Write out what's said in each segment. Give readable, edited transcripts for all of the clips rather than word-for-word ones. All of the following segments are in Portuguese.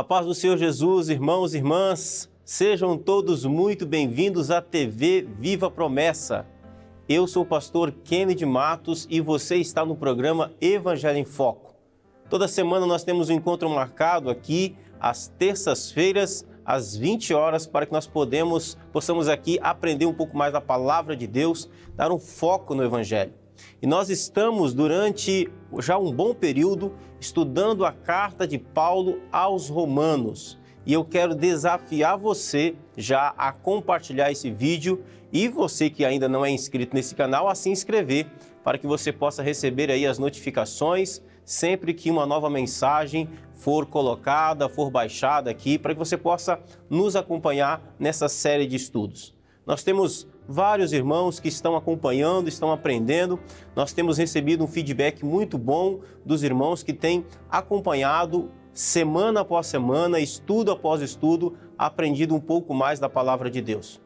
A paz do Senhor Jesus, irmãos e irmãs, sejam todos muito bem-vindos à TV Viva Promessa. Eu sou o pastor Kennedy Matos e você está no programa Evangelho em Foco. Toda semana nós temos um encontro marcado aqui às terças-feiras, às 20 horas, para que nós possamos aqui aprender um pouco mais da palavra de Deus, dar um foco no Evangelho. E nós estamos, durante já um bom período, estudando a carta de Paulo aos Romanos. E eu quero desafiar você já a compartilhar esse vídeo e você que ainda não é inscrito nesse canal, a se inscrever, para que você possa receber aí as notificações sempre que uma nova mensagem for colocada, for baixada aqui, para que você possa nos acompanhar nessa série de estudos. Nós temos vários irmãos que estão acompanhando, estão aprendendo. Nós temos recebido um feedback muito bom dos irmãos que têm acompanhado semana após semana, estudo após estudo, aprendido um pouco mais da palavra de Deus.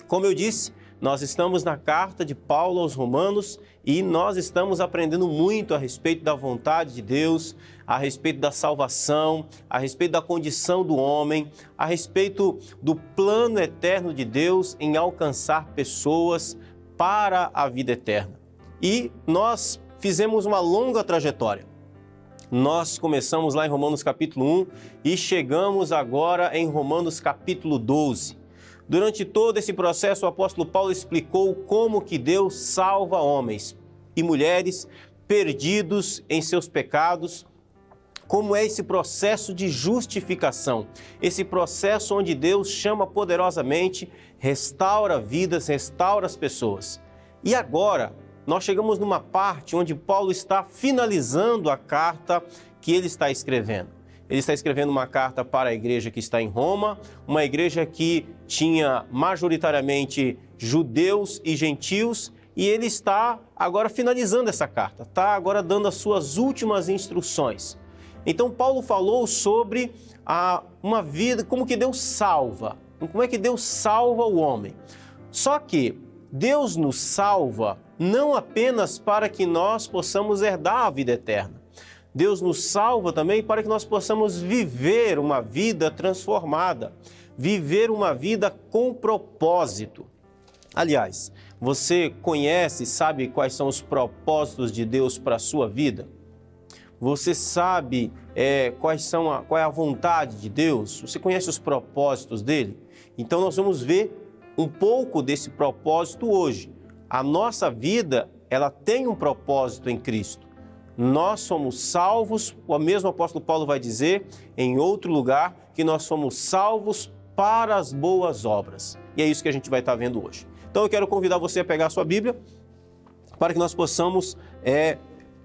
Como eu disse, nós estamos na carta de Paulo aos Romanos e nós estamos aprendendo muito a respeito da vontade de Deus, a respeito da salvação, a respeito da condição do homem, a respeito do plano eterno de Deus em alcançar pessoas para a vida eterna. E nós fizemos uma longa trajetória. Nós começamos lá em Romanos capítulo 1 e chegamos agora em Romanos capítulo 12. Durante todo esse processo, o apóstolo Paulo explicou como que Deus salva homens e mulheres perdidos em seus pecados, como é esse processo de justificação, esse processo onde Deus chama poderosamente, restaura vidas, restaura as pessoas. E agora, nós chegamos numa parte onde Paulo está finalizando a carta que ele está escrevendo. Ele está escrevendo uma carta para a igreja que está em Roma, uma igreja que tinha majoritariamente judeus e gentios, e ele está agora finalizando essa carta, está agora dando as suas últimas instruções. Então Paulo falou sobre uma vida, como que Deus salva, como é que Deus salva o homem. Só que Deus nos salva não apenas para que nós possamos herdar a vida eterna. Deus nos salva também para que nós possamos viver uma vida transformada, viver uma vida com propósito. Aliás, você conhece, sabe quais são os propósitos de Deus para a sua vida? Você sabe qual é a vontade de Deus? Você conhece os propósitos dele? Então nós vamos ver um pouco desse propósito hoje. A nossa vida, ela tem um propósito em Cristo. Nós somos salvos, o mesmo apóstolo Paulo vai dizer em outro lugar, que nós somos salvos para as boas obras. E é isso que a gente vai estar vendo hoje. Então eu quero convidar você a pegar a sua Bíblia para que nós possamos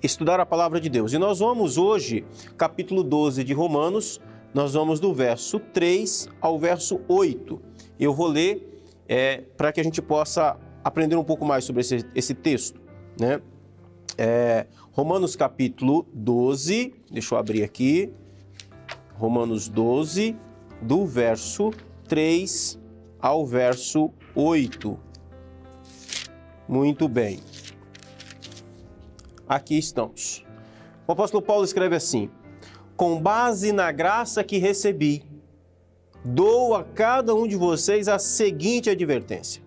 estudar a palavra de Deus. E nós vamos hoje, capítulo 12 de Romanos, nós vamos do verso 3 ao verso 8. Eu vou ler para que a gente possa aprender um pouco mais sobre esse texto, né? Romanos capítulo 12, deixa eu abrir aqui, Romanos 12, do verso 3 ao verso 8. Muito bem. Aqui estamos. O apóstolo Paulo escreve assim: com base na graça que recebi, dou a cada um de vocês a seguinte advertência: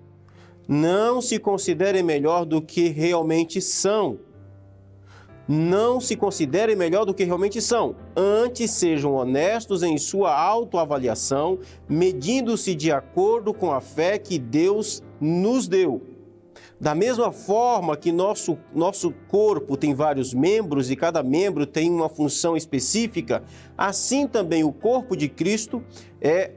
não se considerem melhor do que realmente são. Não se considerem melhor do que realmente são. Antes sejam honestos em sua autoavaliação, medindo-se de acordo com a fé que Deus nos deu. Da mesma forma que nosso corpo tem vários membros e cada membro tem uma função específica, assim também o corpo de Cristo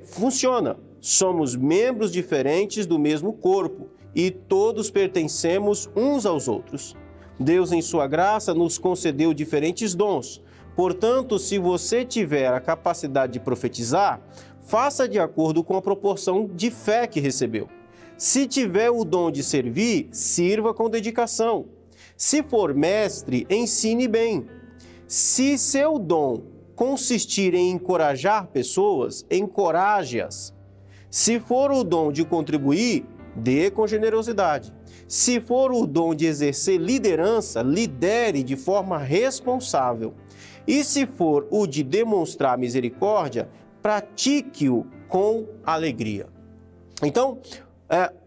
funciona. Somos membros diferentes do mesmo corpo e todos pertencemos uns aos outros. Deus, em sua graça, nos concedeu diferentes dons. Portanto, se você tiver a capacidade de profetizar, faça de acordo com a proporção de fé que recebeu. Se tiver o dom de servir, sirva com dedicação. Se for mestre, ensine bem. Se seu dom consistir em encorajar pessoas, encoraje-as. Se for o dom de contribuir, dê com generosidade. Se for o dom de exercer liderança, lidere de forma responsável. E se for o de demonstrar misericórdia, pratique-o com alegria. Então,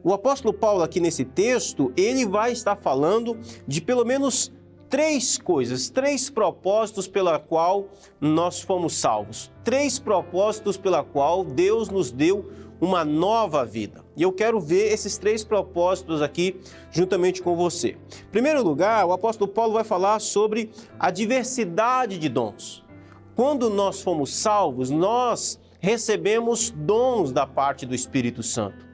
o apóstolo Paulo aqui nesse texto, ele vai estar falando de pelo menos 3 coisas, 3 propósitos pela qual nós fomos salvos. 3 propósitos pela qual Deus nos deu uma nova vida. E eu quero ver esses 3 propósitos aqui juntamente com você. Em primeiro lugar, o apóstolo Paulo vai falar sobre a diversidade de dons. Quando nós fomos salvos, nós recebemos dons da parte do Espírito Santo.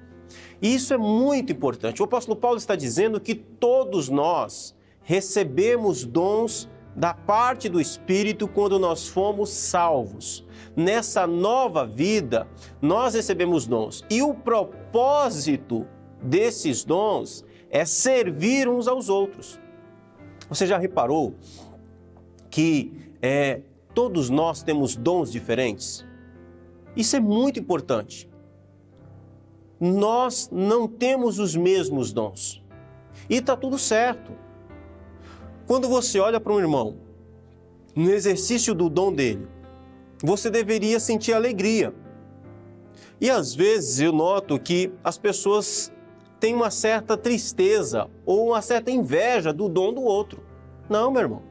E isso é muito importante. O apóstolo Paulo está dizendo que todos nós recebemos dons da parte do Espírito quando nós fomos salvos. Nessa nova vida, nós recebemos dons. E o propósito desses dons é servir uns aos outros. Você já reparou que todos nós temos dons diferentes? Isso é muito importante. Nós não temos os mesmos dons. E está tudo certo. Quando você olha para um irmão, no exercício do dom dele, você deveria sentir alegria. E às vezes eu noto que as pessoas têm uma certa tristeza ou uma certa inveja do dom do outro. Não, meu irmão.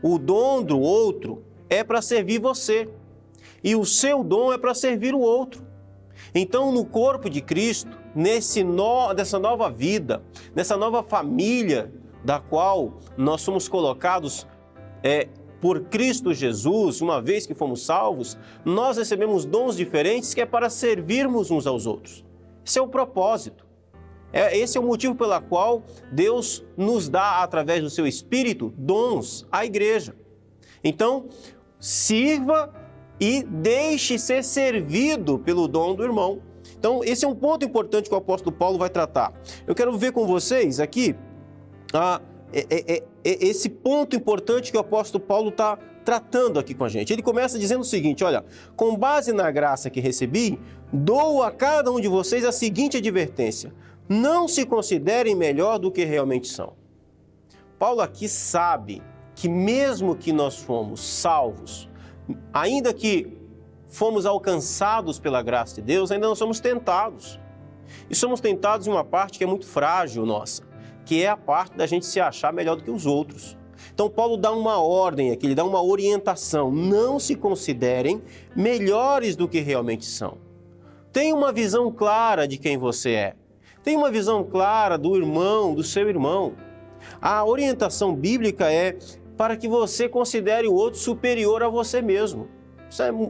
O dom do outro é para servir você. E o seu dom é para servir o outro. Então, no corpo de Cristo, nessa nova vida, nessa nova família da qual nós somos colocados por Cristo Jesus, uma vez que fomos salvos, nós recebemos dons diferentes que é para servirmos uns aos outros. Esse é o propósito. Esse é o motivo pelo qual Deus nos dá, através do seu Espírito, dons à igreja. Então, sirva e deixe ser servido pelo dom do irmão. Então, esse é um ponto importante que o apóstolo Paulo vai tratar. Eu quero ver com vocês aqui esse ponto importante que o apóstolo Paulo está tratando aqui com a gente. Ele começa dizendo o seguinte, olha, com base na graça que recebi, dou a cada um de vocês a seguinte advertência: não se considerem melhor do que realmente são. Paulo aqui sabe que mesmo que nós fomos salvos, ainda que fomos alcançados pela graça de Deus, ainda não somos tentados. E somos tentados em uma parte que é muito frágil nossa, que é a parte da gente se achar melhor do que os outros. Então Paulo dá uma ordem aqui, ele dá uma orientação: não se considerem melhores do que realmente são. Tenha uma visão clara de quem você é. Tenha uma visão clara do irmão, do seu irmão. A orientação bíblica é para que você considere o outro superior a você mesmo.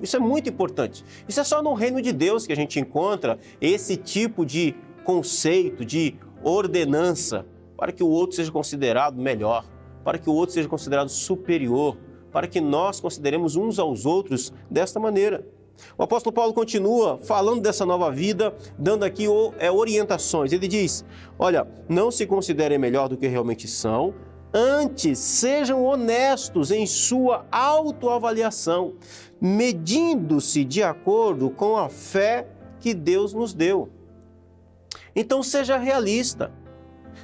Isso é muito importante. Isso é só no reino de Deus que a gente encontra esse tipo de conceito, de ordenança, para que o outro seja considerado melhor, para que o outro seja considerado superior, para que nós consideremos uns aos outros desta maneira. O apóstolo Paulo continua falando dessa nova vida, dando aqui orientações. Ele diz, olha, não se considerem melhor do que realmente são, antes sejam honestos em sua autoavaliação, medindo-se de acordo com a fé que Deus nos deu. Então seja realista,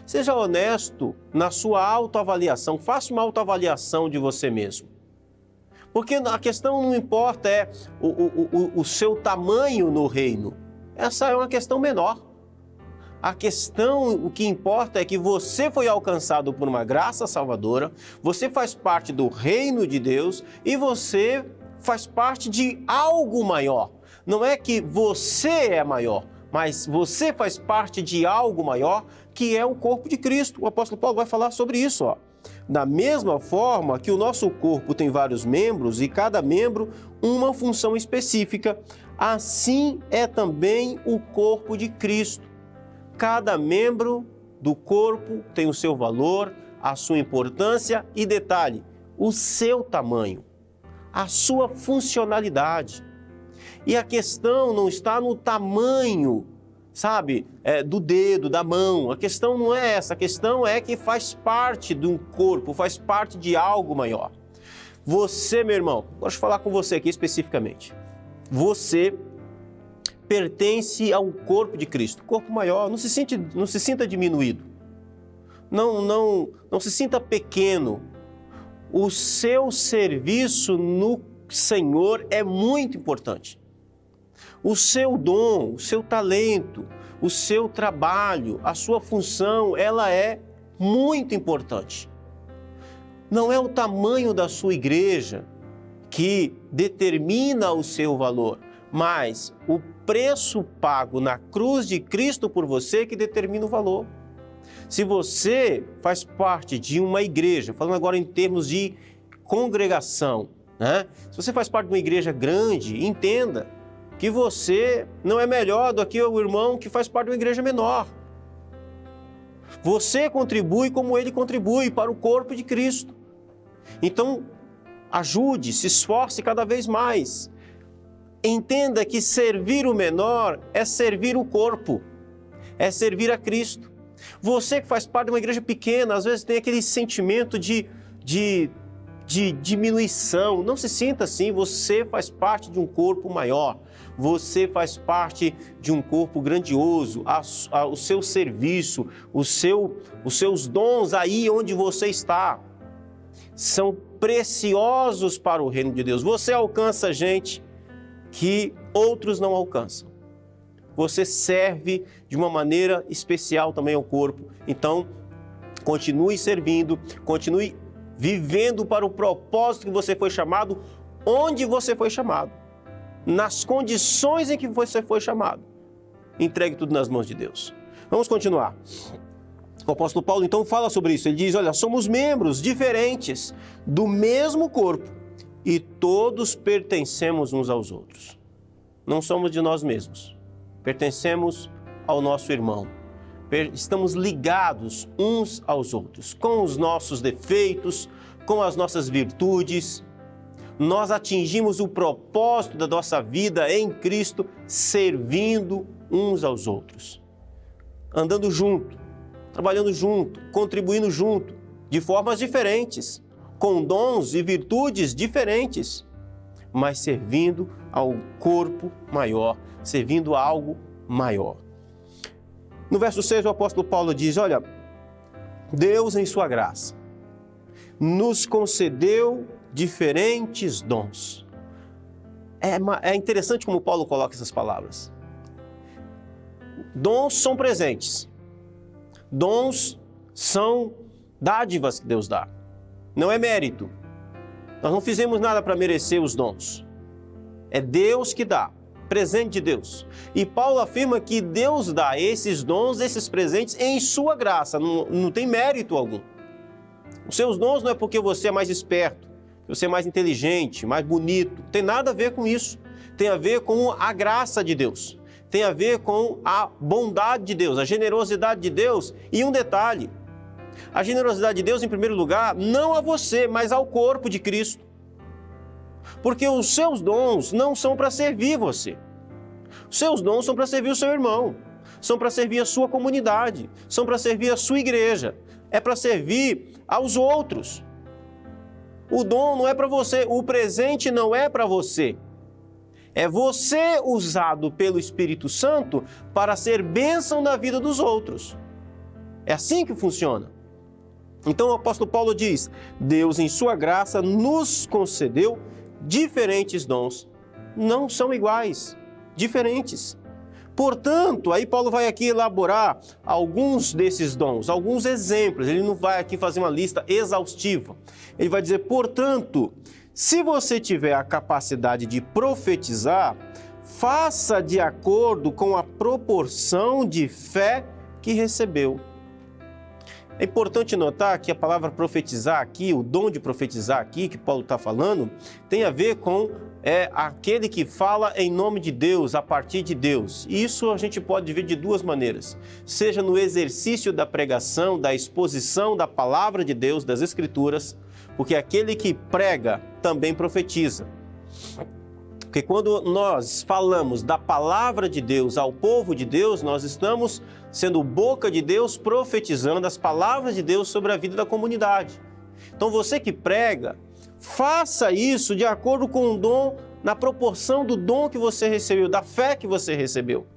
seja honesto na sua autoavaliação, faça uma autoavaliação de você mesmo. Porque a questão não importa o seu tamanho no reino, essa é uma questão menor. A questão, o que importa é que você foi alcançado por uma graça salvadora, você faz parte do reino de Deus e você faz parte de algo maior. Não é que você é maior, mas você faz parte de algo maior, que é o corpo de Cristo. O apóstolo Paulo vai falar sobre isso, ó. Da mesma forma que o nosso corpo tem vários membros e cada membro uma função específica, assim é também o corpo de Cristo. Cada membro do corpo tem o seu valor, a sua importância e, detalhe, o seu tamanho, a sua funcionalidade. E a questão não está no tamanho, sabe, do dedo, da mão. A questão não é essa, a questão é que faz parte de um corpo, faz parte de algo maior. Você, meu irmão, gosto de falar com você aqui especificamente. Você pertence ao corpo de Cristo, corpo maior, não se sinta diminuído. não se sinta pequeno. O seu serviço no Senhor é muito importante. O seu dom, o seu talento, o seu trabalho, a sua função, ela é muito importante. Não é o tamanho da sua igreja que determina o seu valor, mas o preço pago na cruz de Cristo por você que determina o valor. Se você faz parte de uma igreja, falando agora em termos de congregação, né? Se você faz parte de uma igreja grande, entenda que você não é melhor do que o irmão que faz parte de uma igreja menor. Você contribui como ele contribui para o corpo de Cristo. Então, ajude, se esforce cada vez mais. Entenda que servir o menor é servir o corpo, é servir a Cristo. Você que faz parte de uma igreja pequena, às vezes tem aquele sentimento de diminuição. Não se sinta assim, você faz parte de um corpo maior. Você faz parte de um corpo grandioso. O seu serviço, os seus dons aí onde você está, são preciosos para o reino de Deus. Você alcança gente que outros não alcançam. Você serve de uma maneira especial também ao corpo. Então, continue servindo, continue vivendo para o propósito que você foi chamado, onde você foi chamado, nas condições em que você foi chamado. Entregue tudo nas mãos de Deus. Vamos continuar. O apóstolo Paulo então fala sobre isso. Ele diz, olha, somos membros diferentes do mesmo corpo e todos pertencemos uns aos outros. Não somos de nós mesmos. Pertencemos ao nosso irmão. Estamos ligados uns aos outros, com os nossos defeitos, com as nossas virtudes. Nós atingimos o propósito da nossa vida em Cristo, servindo uns aos outros. Andando junto, trabalhando junto, contribuindo junto, de formas diferentes, com dons e virtudes diferentes, mas servindo ao corpo maior, servindo a algo maior. No verso 6, o apóstolo Paulo diz, olha, Deus em sua graça nos concedeu diferentes dons. É interessante como Paulo coloca essas palavras. Dons são presentes. Dons são dádivas que Deus dá. Não é mérito. Nós não fizemos nada para merecer os dons. É Deus que dá. Presente de Deus. E Paulo afirma que Deus dá esses dons, esses presentes em sua graça, não tem mérito algum. Os seus dons não é porque você é mais esperto, você é mais inteligente, mais bonito, tem nada a ver com isso. Tem a ver com a graça de Deus, tem a ver com a bondade de Deus, a generosidade de Deus. E um detalhe, a generosidade de Deus em primeiro lugar, não a você, mas ao corpo de Cristo. Porque os seus dons não são para servir você. Os seus dons são para servir o seu irmão, são para servir a sua comunidade, são para servir a sua igreja, é para servir aos outros. O dom não é para você, o presente não é para você. É você usado pelo Espírito Santo para ser bênção na vida dos outros. É assim que funciona. Então o apóstolo Paulo diz, Deus em sua graça nos concedeu diferentes dons, não são iguais, diferentes. Portanto, aí Paulo vai aqui elaborar alguns desses dons, alguns exemplos, ele não vai aqui fazer uma lista exaustiva. Ele vai dizer, portanto, se você tiver a capacidade de profetizar, faça de acordo com a proporção de fé que recebeu. É importante notar que a palavra profetizar aqui, o dom de profetizar aqui, que Paulo está falando, tem a ver com aquele que fala em nome de Deus, a partir de Deus. E isso a gente pode ver de duas maneiras. Seja no exercício da pregação, da exposição da palavra de Deus, das Escrituras, porque aquele que prega também profetiza. Porque quando nós falamos da palavra de Deus ao povo de Deus, nós estamos sendo boca de Deus profetizando as palavras de Deus sobre a vida da comunidade. Então você que prega, faça isso de acordo com o dom, na proporção do dom que você recebeu, da fé que você recebeu.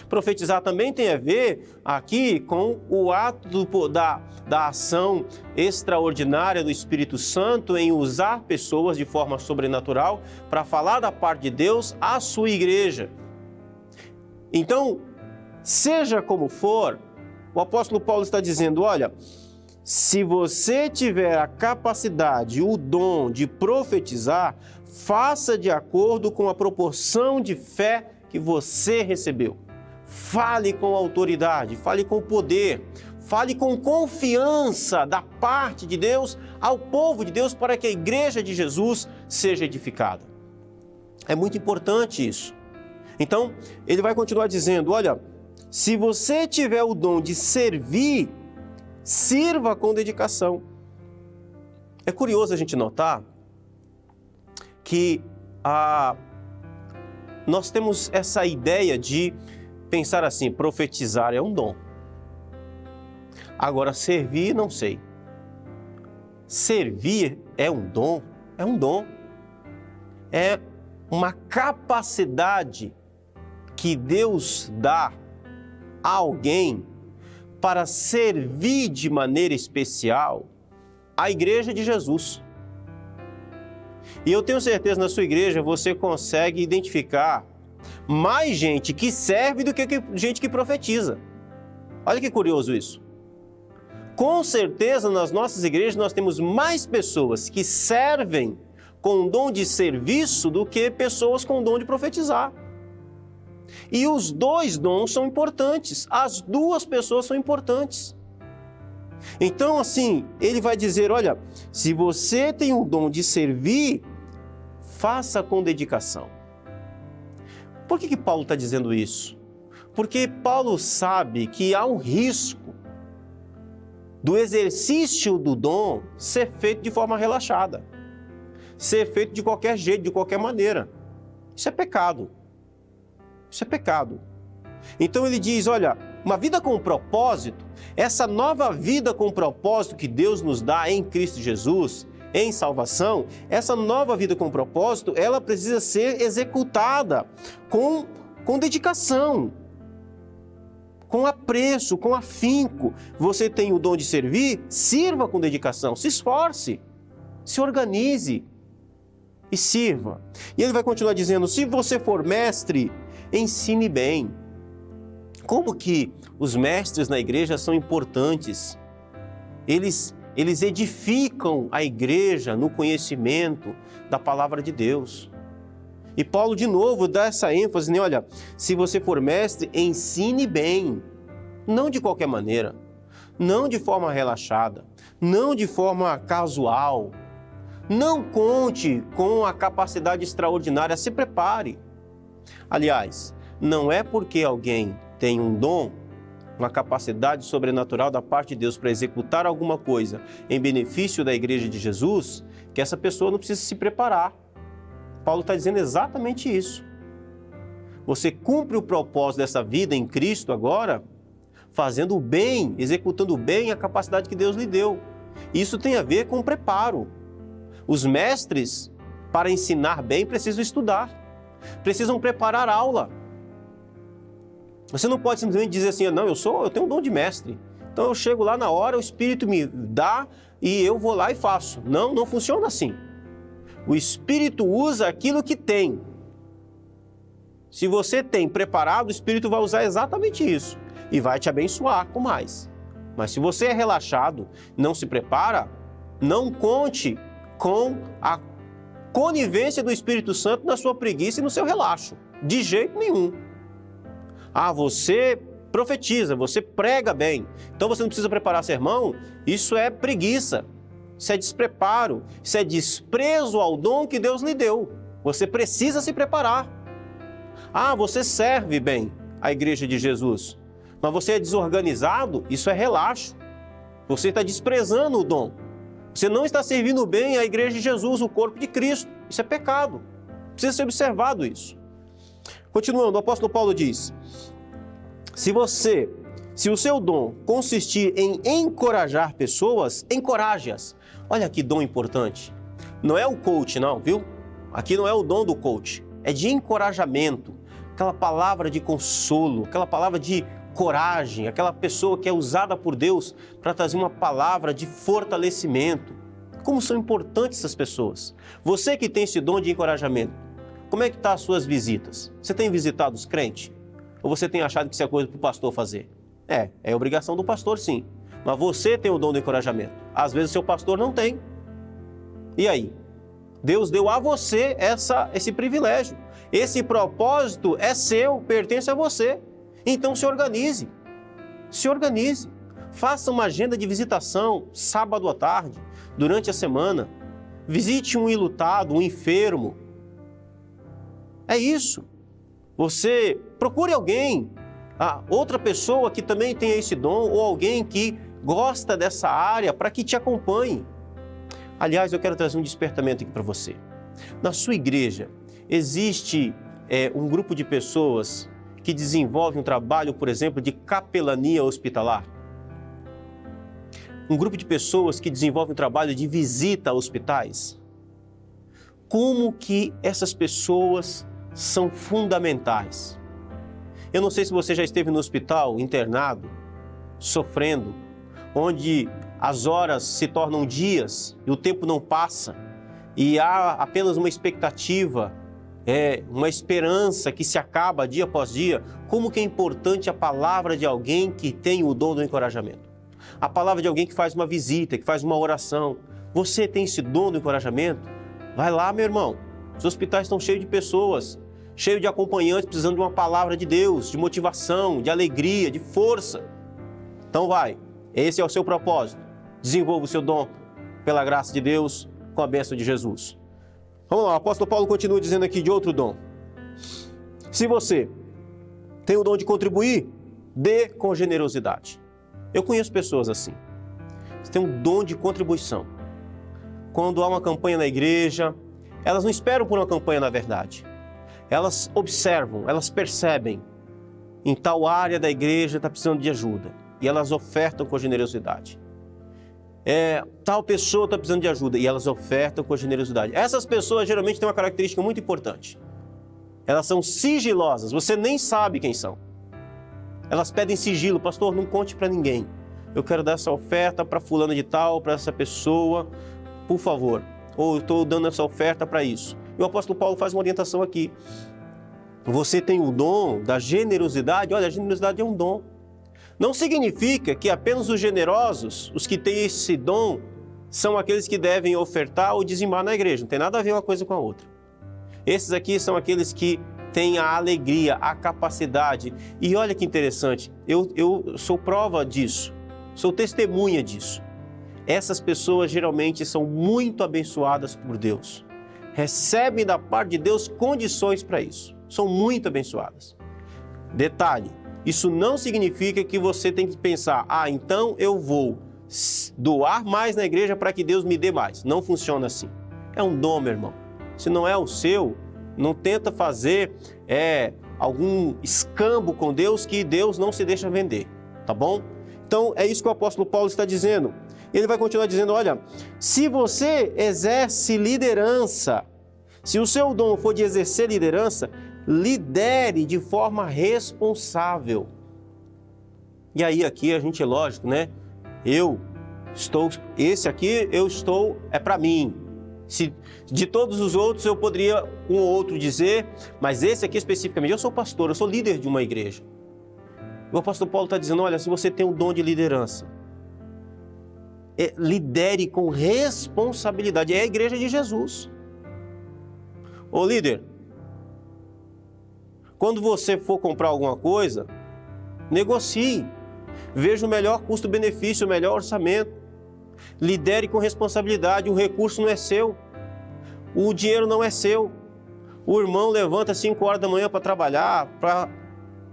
Profetizar também tem a ver aqui com o ato da ação extraordinária do Espírito Santo em usar pessoas de forma sobrenatural para falar da parte de Deus à sua igreja. Então, seja como for, o apóstolo Paulo está dizendo, olha, se você tiver a capacidade, o dom de profetizar, faça de acordo com a proporção de fé que você recebeu. Fale com autoridade, fale com poder, fale com confiança da parte de Deus ao povo de Deus para que a igreja de Jesus seja edificada. É muito importante isso. Então, ele vai continuar dizendo, olha, se você tiver o dom de servir, sirva com dedicação. É curioso a gente notar que nós temos essa ideia de pensar assim, profetizar é um dom. Agora, servir, não sei. Servir é um dom? É um dom. É uma capacidade que Deus dá a alguém para servir de maneira especial a igreja de Jesus. E eu tenho certeza, na sua igreja, você consegue identificar mais gente que serve do que gente que profetiza. Olha que curioso isso. Com certeza, nas nossas igrejas, nós temos mais pessoas que servem com o dom de serviço do que pessoas com o dom de profetizar. E os dois dons são importantes, as duas pessoas são importantes. Então, assim, ele vai dizer, olha, se você tem o dom de servir, faça com dedicação. Por que Paulo está dizendo isso? Porque Paulo sabe que há um risco do exercício do dom ser feito de forma relaxada, ser feito de qualquer jeito, de qualquer maneira. Isso é pecado. Isso é pecado. Então ele diz, olha, uma vida com propósito, essa nova vida com propósito que Deus nos dá em Cristo Jesus, em salvação, essa nova vida com propósito, ela precisa ser executada com dedicação, com apreço, com afinco. Você tem o dom de servir, sirva com dedicação, se esforce, se organize e sirva. E ele vai continuar dizendo, se você for mestre, ensine bem. Como que os mestres na igreja são importantes? Eles edificam a igreja no conhecimento da palavra de Deus. E Paulo, de novo, dá essa ênfase, né? Olha, se você for mestre, ensine bem. Não de qualquer maneira, não de forma relaxada, não de forma casual. Não conte com a capacidade extraordinária, se prepare. Aliás, não é porque alguém tem um dom, uma capacidade sobrenatural da parte de Deus para executar alguma coisa em benefício da igreja de Jesus, que essa pessoa não precisa se preparar. Paulo está dizendo exatamente isso. Você cumpre o propósito dessa vida em Cristo agora, fazendo o bem, executando bem a capacidade que Deus lhe deu. Isso tem a ver com preparo. Os mestres, para ensinar bem, precisam estudar, precisam preparar aula. Você não pode simplesmente dizer assim, não, eu tenho um dom de mestre, então eu chego lá na hora, o Espírito me dá e eu vou lá e faço. Não, não funciona assim. O Espírito usa aquilo que tem. Se você tem preparado, o Espírito vai usar exatamente isso e vai te abençoar com mais. Mas se você é relaxado, não se prepara, não conte com a conivência do Espírito Santo na sua preguiça e no seu relaxo. De jeito nenhum. Você profetiza, você prega bem, então você não precisa preparar sermão? Isso é preguiça, isso é despreparo, isso é desprezo ao dom que Deus lhe deu. Você precisa se preparar. Você serve bem a igreja de Jesus, mas você é desorganizado? Isso é relaxo. Você está desprezando o dom. Você não está servindo bem a igreja de Jesus, o corpo de Cristo. Isso é pecado. Precisa ser observado isso. Continuando, o apóstolo Paulo diz, se o seu dom consistir em encorajar pessoas, encoraje-as. Olha que dom importante. Não é o coach não, viu? Aqui não é o dom do coach, é de encorajamento. aquela palavra de consolo, aquela palavra de coragem, aquela pessoa que é usada por Deus para trazer uma palavra de fortalecimento. Como são importantes essas pessoas. Você que tem esse dom de encorajamento, como é que estão as suas visitas? Você tem visitado os crentes? Ou você tem achado que isso é coisa para o pastor fazer? É obrigação do pastor, sim. Mas você tem o dom do encorajamento. Às vezes o seu pastor não tem. E aí? Deus deu a você esse privilégio. Esse propósito é seu, pertence a você. Então se organize. Se organize. Faça uma agenda de visitação, sábado à tarde, durante a semana. Visite um enlutado, um enfermo. É isso. Você procure alguém, outra pessoa que também tenha esse dom, ou alguém que gosta dessa área para que te acompanhe. Aliás, eu quero trazer um despertamento aqui para você. Na sua igreja, existe um grupo de pessoas que desenvolve um trabalho, por exemplo, de capelania hospitalar. Um grupo de pessoas que desenvolve um trabalho de visita a hospitais. Como que essas pessoas são fundamentais? Eu não sei se você já esteve no hospital, internado, sofrendo, onde as horas se tornam dias e o tempo não passa e há apenas uma expectativa, uma esperança que se acaba dia após dia. Como que é importante a palavra de alguém que tem o dom do encorajamento. A palavra de alguém que faz uma visita, que faz uma oração. Você tem esse dom do encorajamento? Vai lá, meu irmão. Os hospitais estão cheios de pessoas, cheios de acompanhantes precisando de uma palavra de Deus, de motivação, de alegria, de força. Então vai, esse é o seu propósito. Desenvolva o seu dom pela graça de Deus, com a bênção de Jesus. Vamos lá, o apóstolo Paulo continua dizendo aqui de outro dom. Se você tem o dom de contribuir, dê com generosidade. Eu conheço pessoas assim. Você tem um dom de contribuição. Quando há uma campanha na igreja, elas não esperam por uma campanha na verdade. Elas observam, elas percebem, em tal área da igreja está precisando de ajuda. E elas ofertam com generosidade. Tal pessoa está precisando de ajuda e elas ofertam com generosidade. Essas pessoas geralmente têm uma característica muito importante. Elas são sigilosas, você nem sabe quem são. Elas pedem sigilo, pastor, não conte para ninguém. Eu quero dar essa oferta para fulano de tal, para essa pessoa, por favor. Ou eu estou dando essa oferta para isso. E o apóstolo Paulo faz uma orientação aqui. Você tem o dom da generosidade, olha, a generosidade é um dom. Não significa que apenas os generosos, os que têm esse dom, são aqueles que devem ofertar ou dizimar na igreja. Não tem nada a ver uma coisa com a outra. Esses aqui são aqueles que têm a alegria, a capacidade. E olha que interessante, eu sou prova disso, sou testemunha disso. Essas pessoas geralmente são muito abençoadas por Deus. Recebem da parte de Deus condições para isso. São muito abençoadas. Detalhe. Isso não significa que você tem que pensar, então eu vou doar mais na igreja para que Deus me dê mais. Não funciona assim. É um dom, meu irmão. Se não é o seu, não tenta fazer algum escambo com Deus que Deus não se deixa vender, tá bom? Então é isso que o apóstolo Paulo está dizendo. Ele vai continuar dizendo, olha, se você exerce liderança, se o seu dom for de exercer liderança, lidere de forma responsável. E aí aqui a gente, lógico, né? É para mim. Se de todos os outros eu poderia um ou outro dizer, mas esse aqui especificamente, eu sou pastor, eu sou líder de uma igreja. O apóstolo Paulo está dizendo, olha, se você tem um dom de liderança, lidere com responsabilidade. É a igreja de Jesus. Ô líder, quando você for comprar alguma coisa, negocie. Veja o melhor custo-benefício, o melhor orçamento. Lidere com responsabilidade. O recurso não é seu. O dinheiro não é seu. O irmão levanta às 5 horas da manhã para trabalhar, para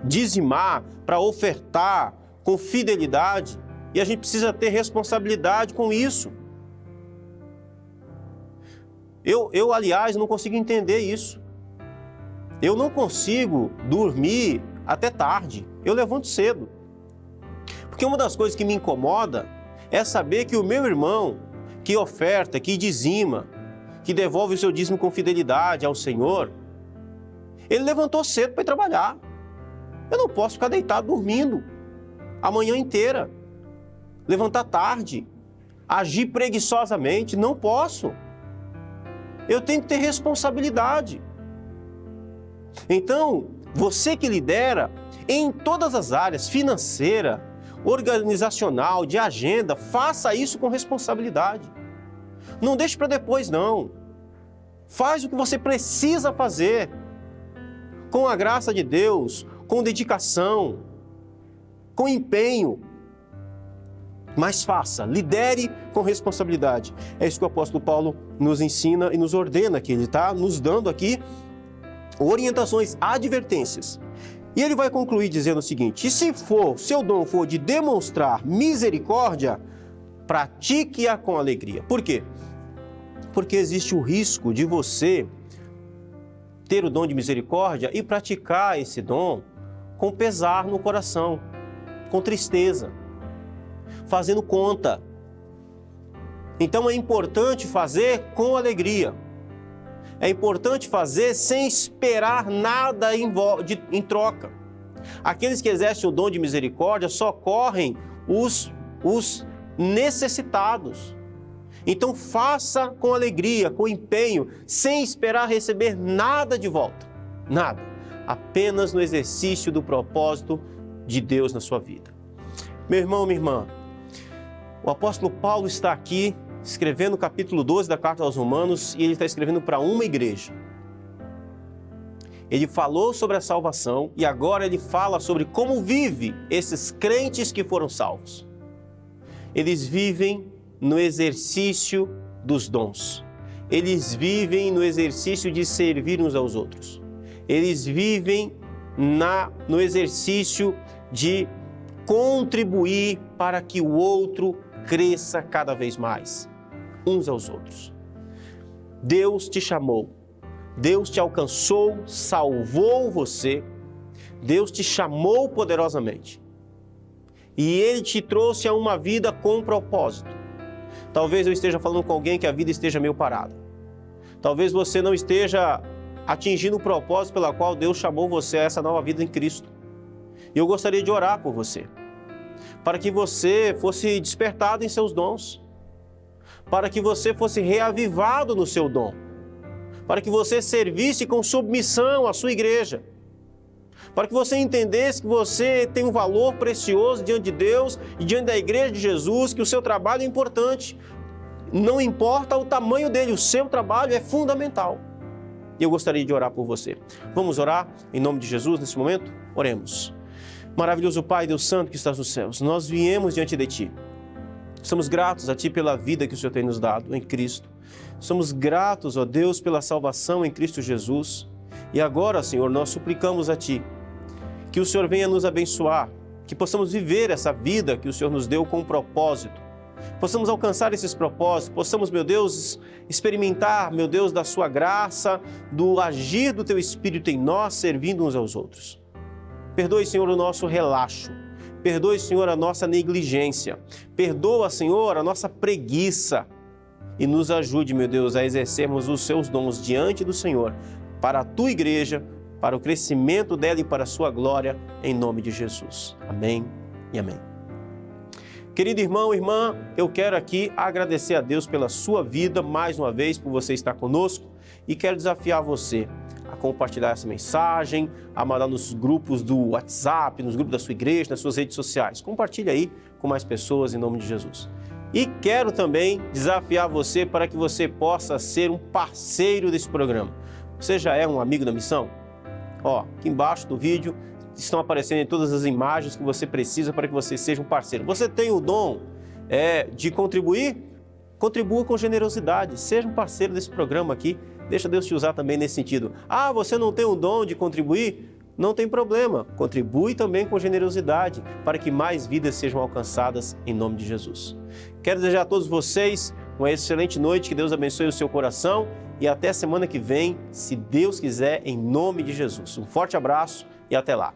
dizimar, para ofertar com fidelidade. E a gente precisa ter responsabilidade com isso. Eu aliás, não consigo entender isso. Eu não consigo dormir até tarde. Eu levanto cedo. Porque uma das coisas que me incomoda é saber que o meu irmão, que oferta, que dizima, que devolve o seu dízimo com fidelidade ao Senhor, Ele levantou cedo para ir trabalhar. Eu não posso ficar deitado dormindo a manhã inteira, levantar tarde, agir preguiçosamente. Não posso. Eu tenho que ter responsabilidade. Então, você que lidera em todas as áreas, financeira, organizacional, de agenda, faça isso com responsabilidade. Não deixe para depois, não. Faz o que você precisa fazer, com a graça de Deus, com dedicação, com empenho. Mas faça, lidere com responsabilidade. É isso que o apóstolo Paulo nos ensina e nos ordena aqui. Ele está nos dando aqui orientações, advertências. E ele vai concluir dizendo o seguinte: e se seu dom for de demonstrar misericórdia, pratique-a com alegria. Por quê? Porque existe o risco de você ter o dom de misericórdia e praticar esse dom com pesar no coração, com tristeza, fazendo conta. Então é importante fazer com alegria. É importante fazer sem esperar nada em troca. Aqueles que exercem o dom de misericórdia socorrem os necessitados. Então faça com alegria, com empenho, sem esperar receber nada de volta. Nada. Apenas no exercício do propósito de Deus na sua vida. Meu irmão, minha irmã, o apóstolo Paulo está aqui escrevendo o capítulo 12 da Carta aos Romanos e ele está escrevendo para uma igreja. Ele falou sobre a salvação e agora ele fala sobre como vive esses crentes que foram salvos. Eles vivem no exercício dos dons. Eles vivem no exercício de servir uns aos outros. Eles vivem no exercício de contribuir para que o outro cresça cada vez mais, uns aos outros. Deus te chamou, Deus te alcançou, salvou você, Deus te chamou poderosamente. E Ele te trouxe a uma vida com propósito. Talvez eu esteja falando com alguém que a vida esteja meio parada. Talvez você não esteja atingindo o propósito pela qual Deus chamou você a essa nova vida em Cristo. E eu gostaria de orar por você, para que você fosse despertado em seus dons, para que você fosse reavivado no seu dom, para que você servisse com submissão à sua igreja, para que você entendesse que você tem um valor precioso diante de Deus e diante da igreja de Jesus, que o seu trabalho é importante. Não importa o tamanho dele, o seu trabalho é fundamental. E eu gostaria de orar por você. Vamos orar em nome de Jesus nesse momento? Oremos. Maravilhoso Pai, Deus Santo que estás nos céus, nós viemos diante de Ti. Somos gratos a Ti pela vida que o Senhor tem nos dado em Cristo. Somos gratos, ó Deus, pela salvação em Cristo Jesus. E agora, Senhor, nós suplicamos a Ti que o Senhor venha nos abençoar, que possamos viver essa vida que o Senhor nos deu com propósito. Possamos alcançar esses propósitos, possamos, meu Deus, experimentar, meu Deus, da Sua graça, do agir do Teu Espírito em nós, servindo uns aos outros. Perdoe, Senhor, o nosso relaxo. Perdoe, Senhor, a nossa negligência. Perdoa, Senhor, a nossa preguiça. E nos ajude, meu Deus, a exercermos os Seus dons diante do Senhor, para a Tua igreja, para o crescimento dela e para a Sua glória, em nome de Jesus. Amém e amém. Querido irmão, irmã, eu quero aqui agradecer a Deus pela sua vida, mais uma vez, por você estar conosco, e quero desafiar você a compartilhar essa mensagem, a mandar nos grupos do WhatsApp, nos grupos da sua igreja, nas suas redes sociais. Compartilhe aí com mais pessoas em nome de Jesus. E quero também desafiar você para que você possa ser um parceiro desse programa. Você já é um amigo da missão? Aqui embaixo do vídeo estão aparecendo todas as imagens que você precisa para que você seja um parceiro. Você tem o dom de contribuir? Contribua com generosidade, seja um parceiro desse programa aqui. Deixa Deus te usar também nesse sentido. Você não tem o dom de contribuir? Não tem problema, contribui também com generosidade para que mais vidas sejam alcançadas em nome de Jesus. Quero desejar a todos vocês uma excelente noite, que Deus abençoe o seu coração e até a semana que vem, se Deus quiser, em nome de Jesus. Um forte abraço e até lá.